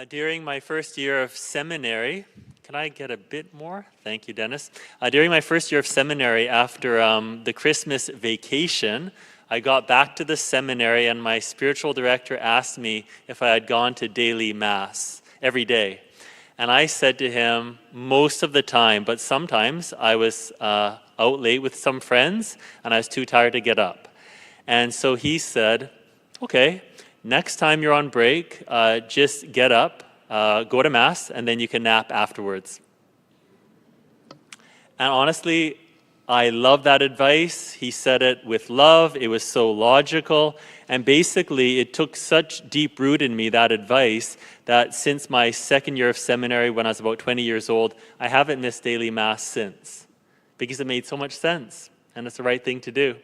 During my first year of seminary, can I get a bit more? Thank you, Dennis. During my first year of seminary, after the Christmas vacation, I got back to the seminary and my spiritual director asked me if I had gone to daily mass every day. And I said to him, most of the time, but sometimes I was out late with some friends and I was too tired to get up. And so he said, okay, next time you're on break, just get up, go to Mass, and then you can nap afterwards. And honestly, I love that advice. He said it with love. It was so logical. And basically, it took such deep root in me, that advice, that since my second year of seminary, when I was about 20 years old, I haven't missed daily Mass since. Because it made so much sense, and it's the right thing to do.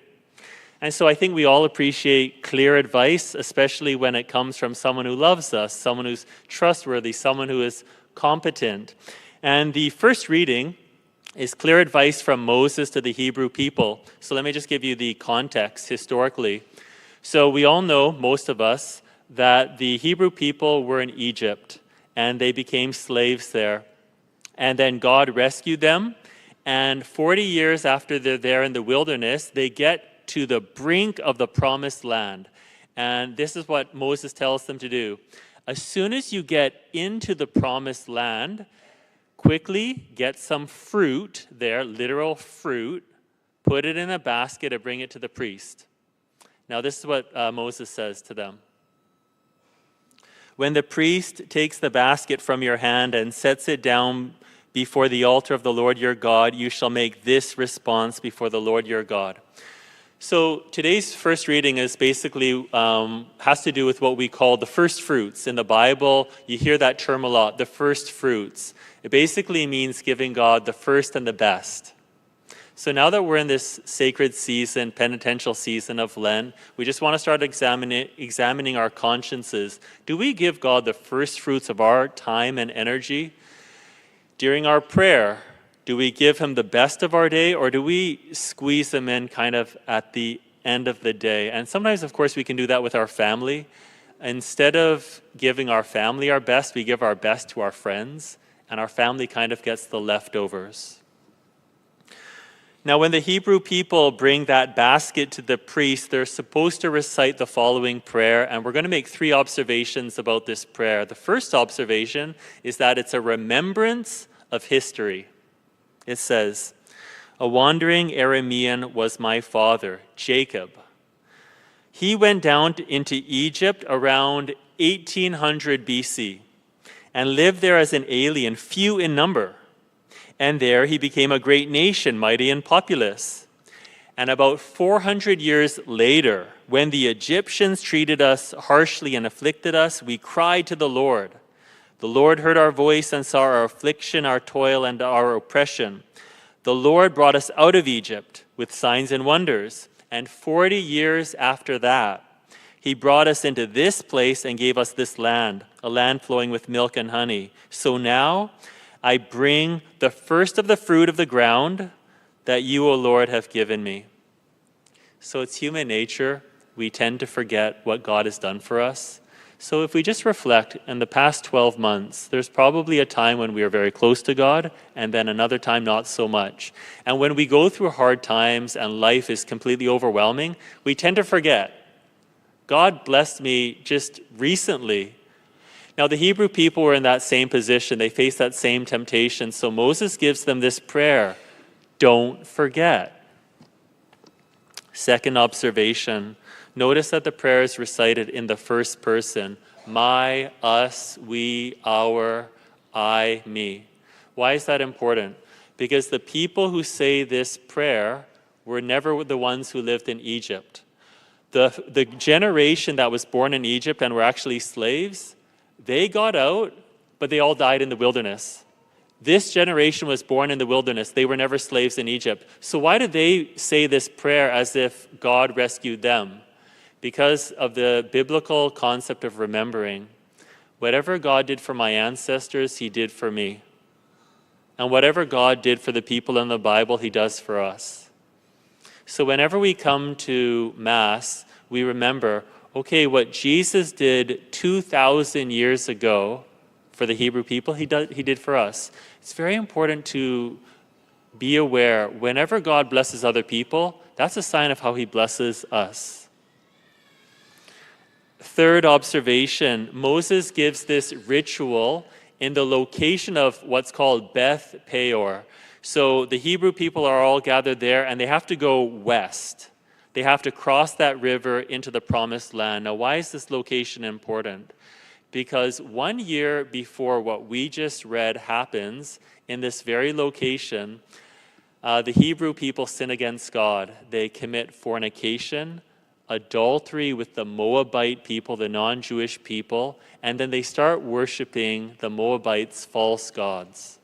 And so I think we all appreciate clear advice, especially when it comes from someone who loves us, someone who's trustworthy, someone who is competent. And the first reading is clear advice from Moses to the Hebrew people. So let me just give you the context historically. So we all know, most of us, that the Hebrew people were in Egypt and they became slaves there. And then God rescued them. And 40 years after they're there in the wilderness, they get to the brink of the promised land. And this is what Moses tells them to do. As soon as you get into the promised land, quickly get some fruit there, literal fruit, put it in a basket and bring it to the priest. Now this is what Moses says to them. When the priest takes the basket from your hand and sets it down before the altar of the Lord your God, you shall make this response before the Lord your God. So today's first reading is basically has to do with what we call the first fruits. In the Bible, you hear that term a lot, the first fruits. It basically means giving God the first and the best. So now that we're in this sacred season, penitential season of Lent, we just want to start examining our consciences. Do we give God the first fruits of our time and energy? During our prayer, do we give him the best of our day, or do we squeeze him in kind of at the end of the day? And sometimes, of course, we can do that with our family. Instead of giving our family our best, we give our best to our friends, and our family kind of gets the leftovers. Now, when the Hebrew people bring that basket to the priest, they're supposed to recite the following prayer, and we're going to make 3 observations about this prayer. The first observation is that it's a remembrance of history. It says, a wandering Aramean was my father, Jacob. He went down into Egypt around 1800 BC and lived there as an alien, few in number. And there he became a great nation, mighty and populous. And about 400 years later, when the Egyptians treated us harshly and afflicted us, we cried to the Lord. The Lord heard our voice and saw our affliction, our toil, and our oppression. The Lord brought us out of Egypt with signs and wonders. And 40 years after that, he brought us into this place and gave us this land, a land flowing with milk and honey. So now I bring the first of the fruit of the ground that you, O Lord, have given me. So it's human nature. We tend to forget what God has done for us. So if we just reflect, in the past 12 months, there's probably a time when we are very close to God, and then another time not so much. And when we go through hard times and life is completely overwhelming, we tend to forget. God blessed me just recently. Now the Hebrew people were in that same position. They faced that same temptation. So Moses gives them this prayer, don't forget. Second observation. Notice that the prayer is recited in the first person. My, us, we, our, I, me. Why is that important? Because the people who say this prayer were never the ones who lived in Egypt. The generation that was born in Egypt and were actually slaves, they got out, but they all died in the wilderness. This generation was born in the wilderness. They were never slaves in Egypt. So why did they say this prayer as if God rescued them? Because of the biblical concept of remembering. Whatever God did for my ancestors, he did for me. And whatever God did for the people in the Bible, he does for us. So whenever we come to Mass, we remember, okay, what Jesus did 2,000 years ago, for the Hebrew people, he did for us. It's very important to be aware, whenever God blesses other people, that's a sign of how he blesses us. Third observation, Moses gives this ritual in the location of what's called Beth Peor. So the Hebrew people are all gathered there, and they have to go west. They have to cross that river into the promised land. Now, why is this location important? Because 1 year before what we just read happens, in this very location, the Hebrew people sin against God. They commit fornication, adultery with the Moabite people, the non-Jewish people, and then they start worshiping the Moabites' false gods.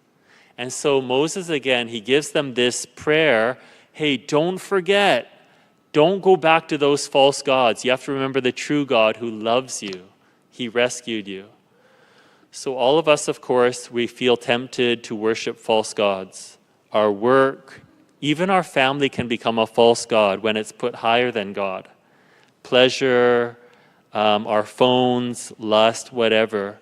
And so Moses, again, he gives them this prayer, hey, don't forget, don't go back to those false gods. You have to remember the true God who loves you. He rescued you. So all of us, of course, we feel tempted to worship false gods. Our work, even our family can become a false god when it's put higher than God. Pleasure, our phones, lust, whatever.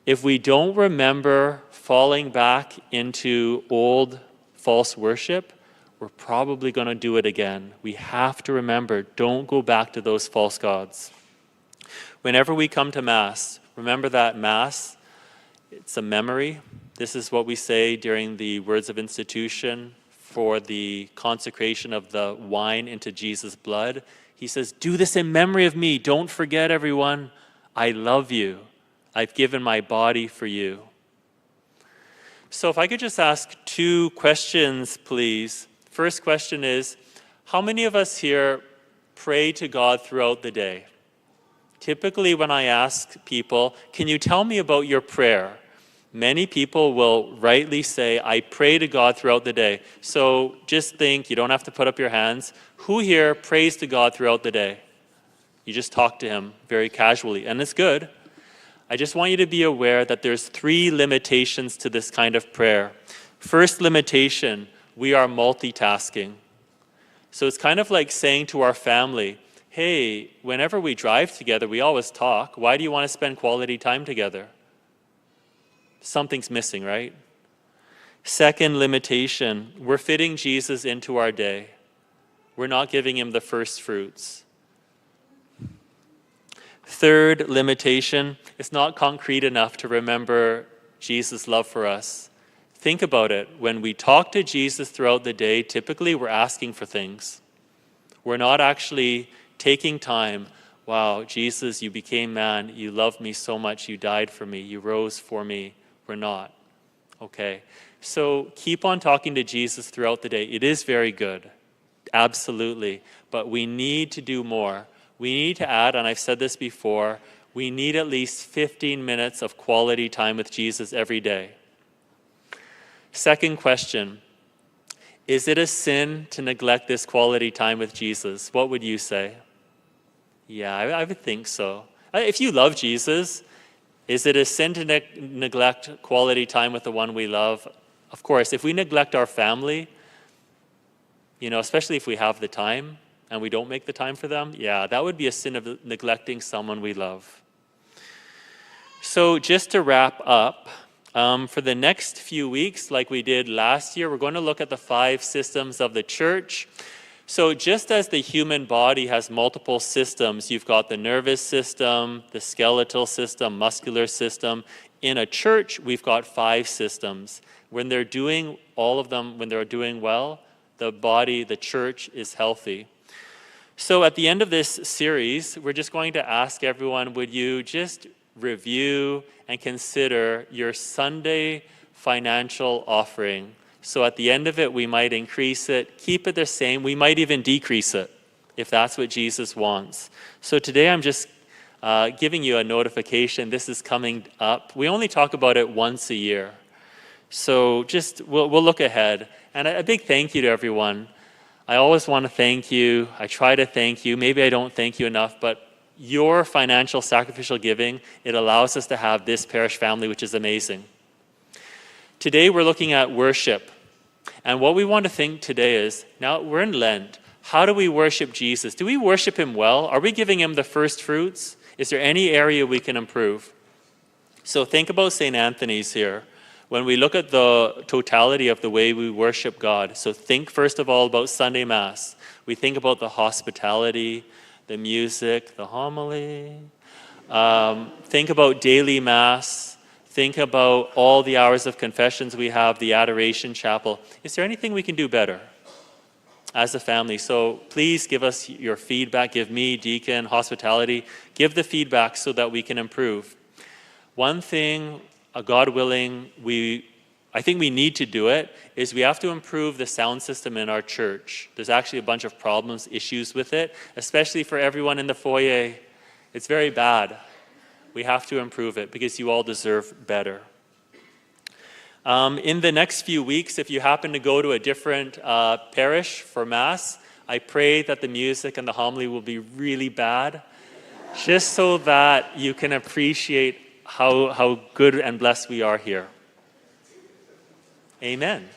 If we don't remember falling back into old false worship, we're probably going to do it again. We have to remember, don't go back to those false gods. Whenever we come to Mass, remember that Mass, it's a memory. This is what we say during the words of institution for the consecration of the wine into Jesus' blood. He says, do this in memory of me. Don't forget, everyone. I love you. I've given my body for you. So if I could just ask 2 questions, please. First question is, how many of us here pray to God throughout the day? Typically when I ask people, can you tell me about your prayer? Many people will rightly say, I pray to God throughout the day. So just think, you don't have to put up your hands. Who here prays to God throughout the day? You just talk to him very casually, and it's good. I just want you to be aware that there's 3 limitations to this kind of prayer. First limitation, we are multitasking. So it's kind of like saying to our family, hey, whenever we drive together, we always talk. Why do you want to spend quality time together? Something's missing, right? Second limitation, we're fitting Jesus into our day. We're not giving him the first fruits. Third limitation, it's not concrete enough to remember Jesus' love for us. Think about it. When we talk to Jesus throughout the day, typically we're asking for things. We're not actually taking time. Wow, Jesus, you became man. You loved me so much. You died for me. You rose for me. We're not. Okay. So keep on talking to Jesus throughout the day. It is very good. Absolutely. But we need to do more. We need to add, and I've said this before, we need at least 15 minutes of quality time with Jesus every day. Second question, is it a sin to neglect this quality time with Jesus? What would you say? Yeah, I would think so. If you love Jesus, is it a sin to neglect quality time with the one we love? Of course, if we neglect our family, especially if we have the time and we don't make the time for them, yeah, that would be a sin of neglecting someone we love. So just to wrap up, for the next few weeks, like we did last year, we're going to look at the 5 systems of the church. So just as the human body has multiple systems, you've got the nervous system, the skeletal system, muscular system. In a church, we've got 5 systems. When they're doing all of them, when they're doing well, the body, the church is healthy. So at the end of this series, we're just going to ask everyone, would you just review and consider your Sunday financial offering? So at the end of it, we might increase it, keep it the same. We might even decrease it if that's what Jesus wants. So today I'm just giving you a notification. This is coming up. We only talk about it once a year. So just we'll look ahead. And a big thank you to everyone. I always want to thank you. I try to thank you. Maybe I don't thank you enough, but your financial sacrificial giving, it allows us to have this parish family, which is amazing. Today we're looking at worship. And what we want to think today is, now we're in Lent. How do we worship Jesus? Do we worship him well? Are we giving him the first fruits? Is there any area we can improve? So think about St. Anthony's here. When we look at the totality of the way we worship God, so think first of all about Sunday Mass. We think about the hospitality, the music, the homily. Think about daily Mass. Think about all the hours of confessions we have, the Adoration Chapel. Is there anything we can do better as a family? So please give us your feedback. Give me, Deacon, hospitality. Give the feedback so that we can improve. One thing, God willing, I think we need to do it, is we have to improve the sound system in our church. There's actually a bunch of problems, issues with it, especially for everyone in the foyer. It's very bad. We have to improve it because you all deserve better. In the next few weeks, if you happen to go to a different parish for Mass, I pray that the music and the homily will be really bad, just so that you can appreciate how good and blessed we are here. Amen.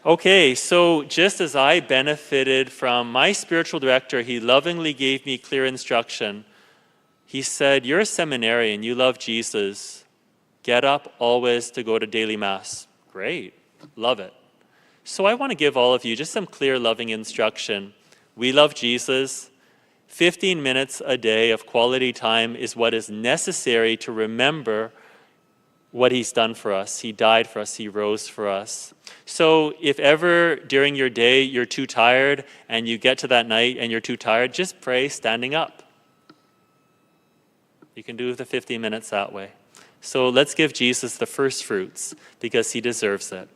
Okay, so just as I benefited from my spiritual director, he lovingly gave me clear instruction. He said, you're a seminarian, you love Jesus. Get up always to go to daily Mass. Great, love it. So I want to give all of you just some clear, loving instruction. We love Jesus. 15 minutes a day of quality time is what is necessary to remember what he's done for us. He died for us. He rose for us. So if ever during your day you're too tired and you get to that night and you're too tired, just pray standing up. You can do the 15 minutes that way. So let's give Jesus the first fruits because he deserves it.